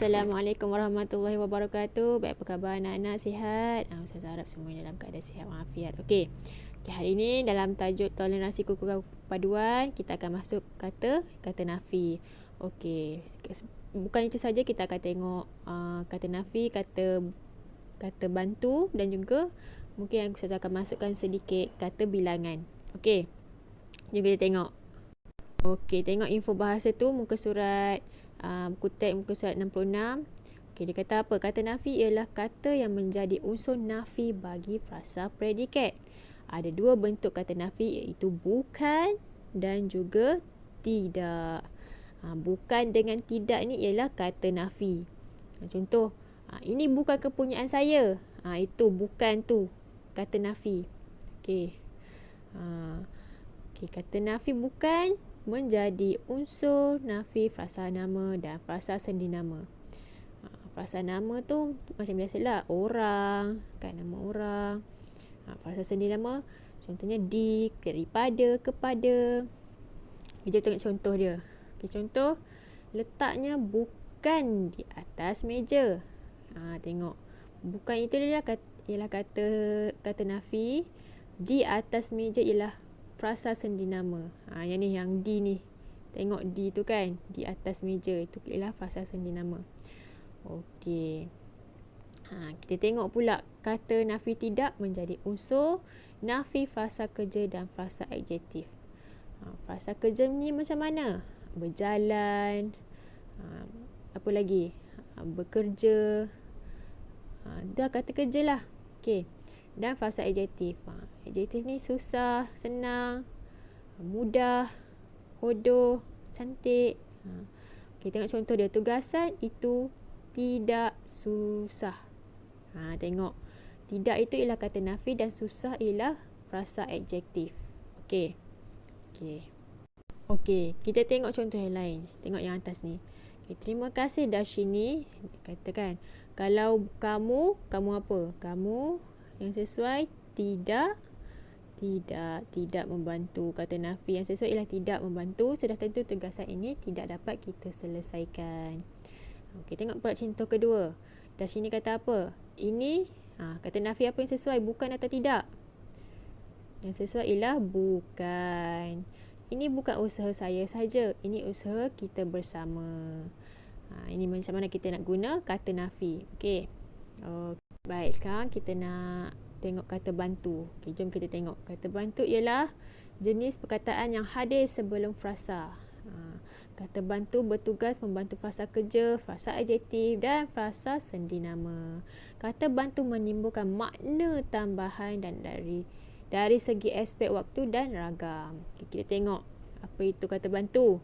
Assalamualaikum warahmatullahi wabarakatuh. Baik, apa khabar anak-anak, sihat? Ustazah harap semua dalam keadaan sihat walafiat. Okey. Hari ini dalam tajuk toleransi kekurang paduan, kita akan masuk kata nafi. Okey. Bukan itu saja, kita akan tengok kata nafi, kata bantu dan juga mungkin Ustazah akan masukkan sedikit kata bilangan. Okey. Jom kita tengok. Okey, tengok info bahasa tu muka surat buku teks muka surat 66. Okey, dia kata apa? Kata nafi ialah kata yang menjadi unsur nafi bagi frasa predikat. Ada dua bentuk kata nafi, iaitu bukan dan juga tidak. Bukan dengan tidak ni ialah kata nafi. Contoh, ini bukan kepunyaan saya. Itu bukan tu kata nafi. Okey. Okey, kata nafi bukan menjadi unsur nafi frasa nama dan frasa sendi nama. Frasa nama tu macam biasalah, orang, kan, nama orang. Frasa sendi nama contohnya di, daripada, kepada. Kita tengok contoh dia. Okay, contoh, letaknya bukan di atas meja. Tengok, bukan itu ialah kata nafi. Di atas meja ialah frasa sendi nama. Yang ni, yang di ni. Tengok di tu kan, di atas meja. Itu ialah frasa sendi nama. Okey. Kita tengok pula kata nafi tidak menjadi unsur nafi frasa kerja dan frasa adjektif. Frasa kerja ni macam mana? Berjalan. Apa lagi? Bekerja. Dah kata kerja lah. Okey. Dan frasa adjektif. Adjektif ni susah, senang, mudah, hodoh, cantik. Kita tengok contoh dia. Tugasan itu tidak susah. Tengok. Tidak itu ialah kata nafi dan susah ialah frasa adjektif. Okey. Okey, kita tengok contoh yang lain. Tengok yang atas ni. Okay, terima kasih Darshini. Katakan, kalau kamu apa? Kamu yang sesuai tidak membantu. Kata nafi yang sesuai ialah tidak membantu. Sudah tentu tugasan ini tidak dapat kita selesaikan. Okey, tengok pula contoh kedua. Darshini kata apa? Ini kata nafi apa yang sesuai? Bukan atau tidak? Yang sesuai ialah bukan. Ini bukan usaha saya saja. Ini usaha kita bersama. Ini macam mana kita nak guna kata nafi. Okey. Baik, sekarang kita nak tengok kata bantu. Okey, jom kita tengok. Kata bantu ialah jenis perkataan yang hadir sebelum frasa. Kata bantu bertugas membantu frasa kerja, frasa adjektif dan frasa sendi nama. Kata bantu menimbulkan makna tambahan dan dari segi aspek waktu dan ragam. Okay, kita tengok apa itu kata bantu.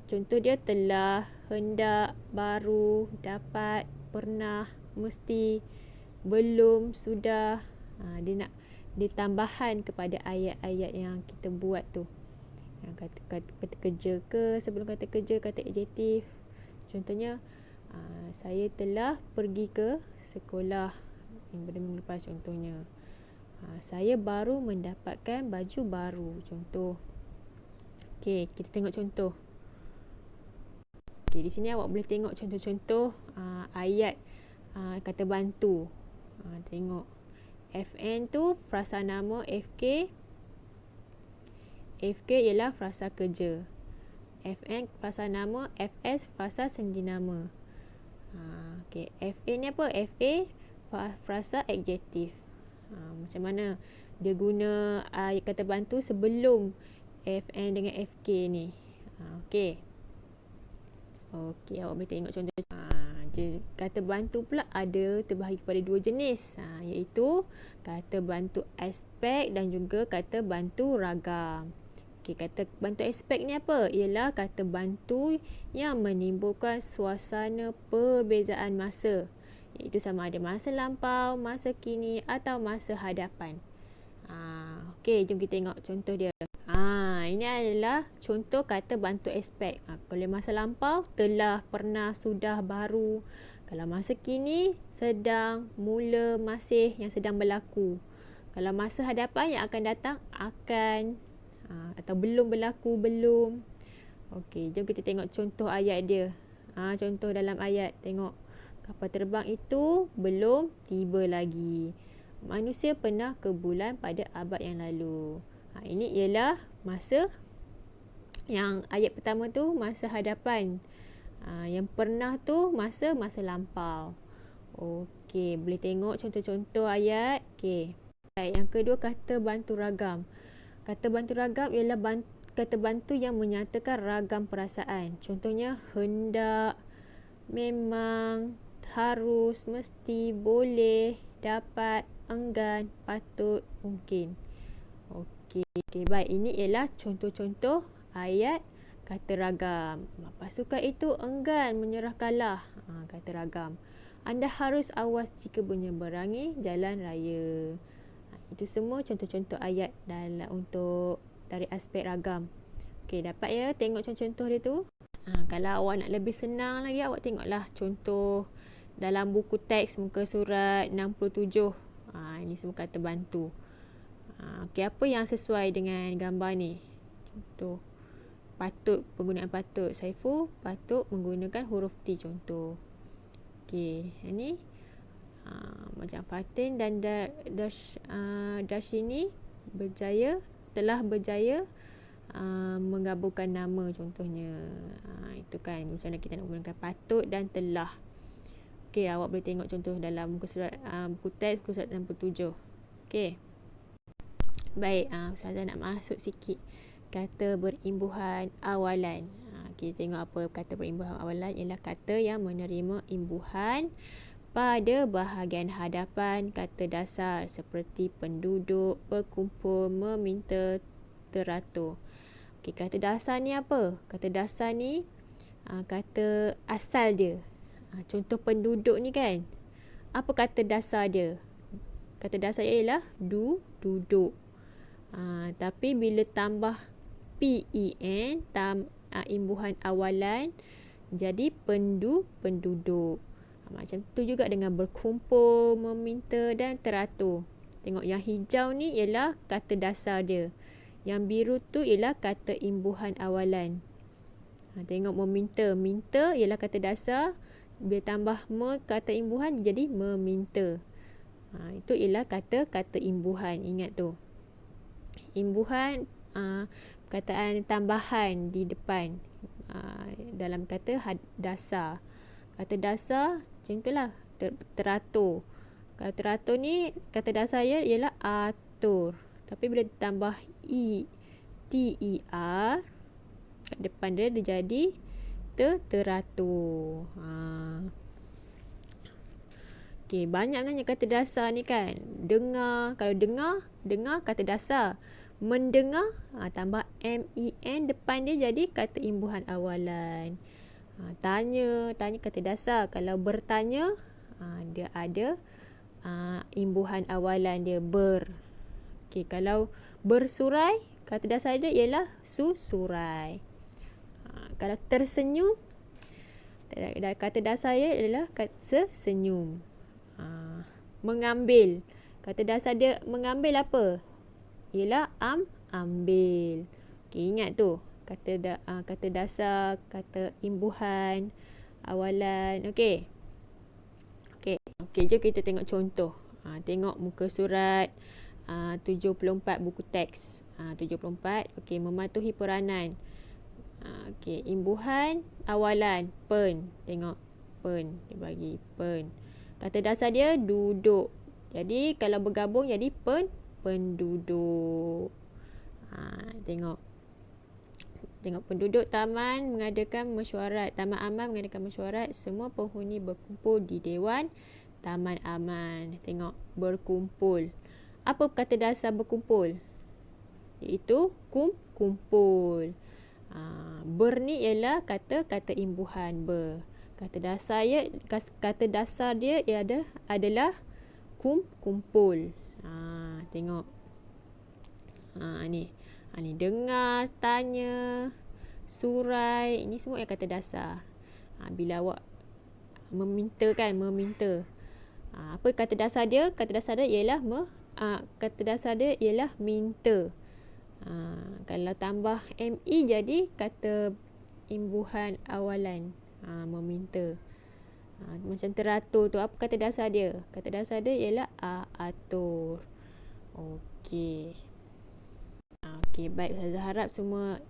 Contoh dia telah, hendak, baru, dapat, pernah, mesti, belum, sudah. Dia nak ditambahan kepada ayat-ayat yang kita buat tu. Yang kata kerja ke, sebelum kata kerja, kata adjektif. Contohnya, saya telah pergi ke sekolah pada minggu lepas contohnya. Saya baru mendapatkan baju baru. Contoh. Okey, kita tengok contoh. Okey, di sini awak boleh tengok contoh-contoh ayat kata bantu. Tengok. FN tu frasa nama FK. FK ialah frasa kerja. FN frasa nama, FS frasa sendi nama. Okey, FA ni apa? FA frasa adjektif. Macam mana dia guna kata bantu sebelum FN dengan FK ni. Okey, awak boleh tengok contoh. Kata bantu pula ada terbahagi kepada dua jenis, iaitu kata bantu aspek dan juga kata bantu ragam. Okey, kata bantu aspek ni apa? Ialah kata bantu yang menimbulkan suasana perbezaan masa, iaitu sama ada masa lampau, masa kini atau masa hadapan. Okey, jom kita tengok contoh dia. Ini adalah contoh kata bantu aspek. Kalau masa lampau, telah, pernah, sudah, baru. Kalau masa kini, sedang, mula, masih, yang sedang berlaku. Kalau masa hadapan yang akan datang, akan. Atau belum berlaku, belum. Okey, jom kita tengok contoh ayat dia. Contoh dalam ayat. Tengok. Kapal terbang itu belum tiba lagi. Manusia pernah ke bulan pada abad yang lalu. Ini ialah masa yang ayat pertama tu masa hadapan. Yang pernah tu masa lampau. Okey, boleh tengok contoh-contoh ayat. Okey. Yang kedua, kata bantu ragam. Kata bantu ragam ialah kata bantu yang menyatakan ragam perasaan. Contohnya hendak, memang, harus, mesti, boleh, dapat, enggan, patut, mungkin. Okey, baik. Ini ialah contoh-contoh ayat kata ragam. Pasukan itu enggan menyerah kalah. Kata ragam. Anda harus awas jika menyeberangi jalan raya. Itu semua contoh-contoh ayat untuk dari aspek ragam. Okey, dapat ya tengok contoh-contoh dia tu. Kalau awak nak lebih senang lagi, awak tengoklah contoh dalam buku teks muka surat 67. Ini semua kata bantu. Okey, apa yang sesuai dengan gambar ni? Contoh patut, penggunaan patut. Saiful patut menggunakan huruf T contoh. Okey, ini macam Fatin dan Dash ini telah berjaya menggabungkan nama contohnya. Itu kan macam mana kita nak gunakan patut dan telah. Okey, awak boleh tengok contoh dalam muka surat buku teks muka surat 67. Okey. Baik, Ustazah nak masuk sikit kata berimbuhan awalan. Kita tengok apa kata berimbuhan awalan. Ialah kata yang menerima imbuhan pada bahagian hadapan kata dasar seperti penduduk, berkumpul, meminta, teratur. Okey, kata dasar ni apa? Kata dasar ni kata asal dia. Contoh penduduk ni kan. Apa kata dasar dia? Kata dasar ialah duduk. Tapi bila tambah PEN, imbuhan awalan, jadi penduduk. Macam tu juga dengan berkumpul, meminta dan teratur. Tengok yang hijau ni ialah kata dasar dia. Yang biru tu ialah kata imbuhan awalan. Tengok meminta. Minta ialah kata dasar. Bila tambah kata imbuhan jadi meminta. Itu ialah kata imbuhan. Ingat tu. Imbuhan perkataan tambahan di depan dalam kata dasar. Kata dasar macam itulah teratur. Kata teratur ni kata dasar ialah atur. Tapi bila ditambah TER kat depan dia jadi teratur. Okey, banyak sebenarnya kata dasar ni kan. Dengar, kalau dengar kata dasar. Mendengar, tambah MEN depan dia jadi kata imbuhan awalan. Tanya kata dasar. Kalau bertanya, dia ada imbuhan awalan dia Okey, kalau bersurai, kata dasar dia ialah surai. Kalau tersenyum, kata dasar dia ialah kata senyum. Mengambil, kata dasar dia mengambil apa? Ialah ambil. Okey, ingat tu. Kata dasar, kata imbuhan awalan. Okey. Okey, jom kita tengok contoh. Tengok muka surat 74 buku teks. 74. Okey, mematuhi peranan. Okey, imbuhan awalan pen. Tengok pen, dia bagi pen. Kata dasar dia duduk. Jadi kalau bergabung jadi penduduk. Tengok penduduk taman mengadakan mesyuarat. Taman aman mengadakan mesyuarat. Semua penghuni berkumpul di Dewan Taman Aman. Tengok berkumpul. Apa kata dasar berkumpul? Iaitu kumpul. Ber ni ialah kata imbuhan ber. Kata dasar dia adalah kumpul. Tengok. Ni dengar, tanya, surai. Ini semua yang kata dasar. Bila awak meminta kan, meminta. Apa kata dasar dia? Kata dasar dia ialah minta. Kalau tambah ME jadi kata imbuhan awalan. Meminta. Macam teratur tu, apa kata dasar dia? Kata dasar dia ialah atur. Okey. Okey, baik. Ustazah harap semua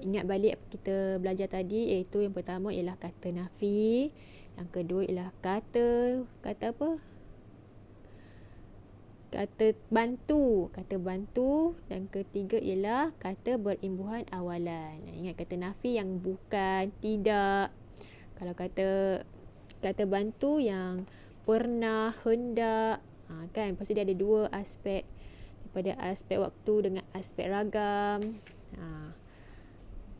ingat balik apa kita belajar tadi, iaitu yang pertama ialah kata nafi, yang kedua ialah kata apa? Kata bantu, dan ketiga ialah kata berimbuhan awalan. Ingat kata nafi yang bukan, tidak. Kalau kata bantu yang pernah, hendak, kan? Lepas tu dia ada dua aspek, daripada aspek waktu dengan aspek ragam.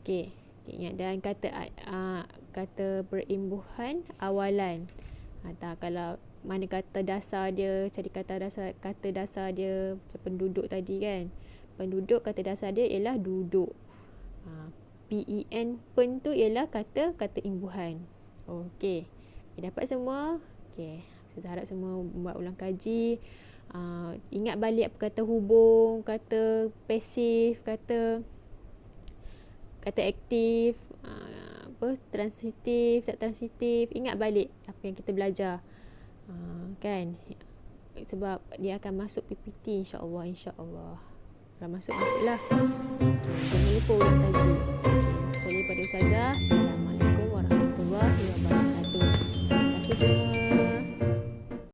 Okey, ingat. Dan kata berimbuhan awalan. Kalau mana kata dasar dia, cari kata dasar dia macam penduduk tadi kan. Penduduk, kata dasar dia ialah duduk. pen tu ialah kata imbuhan. Okey. Dapat semua? Okey. Saya harap semua buat ulang kaji. Ingat balik apa kata hubung, kata pasif, kata aktif, transitif, tak transitif. Ingat balik apa yang kita belajar. Kan? Sebab dia akan masuk PPT insya-Allah. Kalau masuklah. Jangan lupa ulang kaji. Okey. Saya daripada Ustazah. Assalamualaikum warahmatullahi wabarakatuh. Terima kasih semua.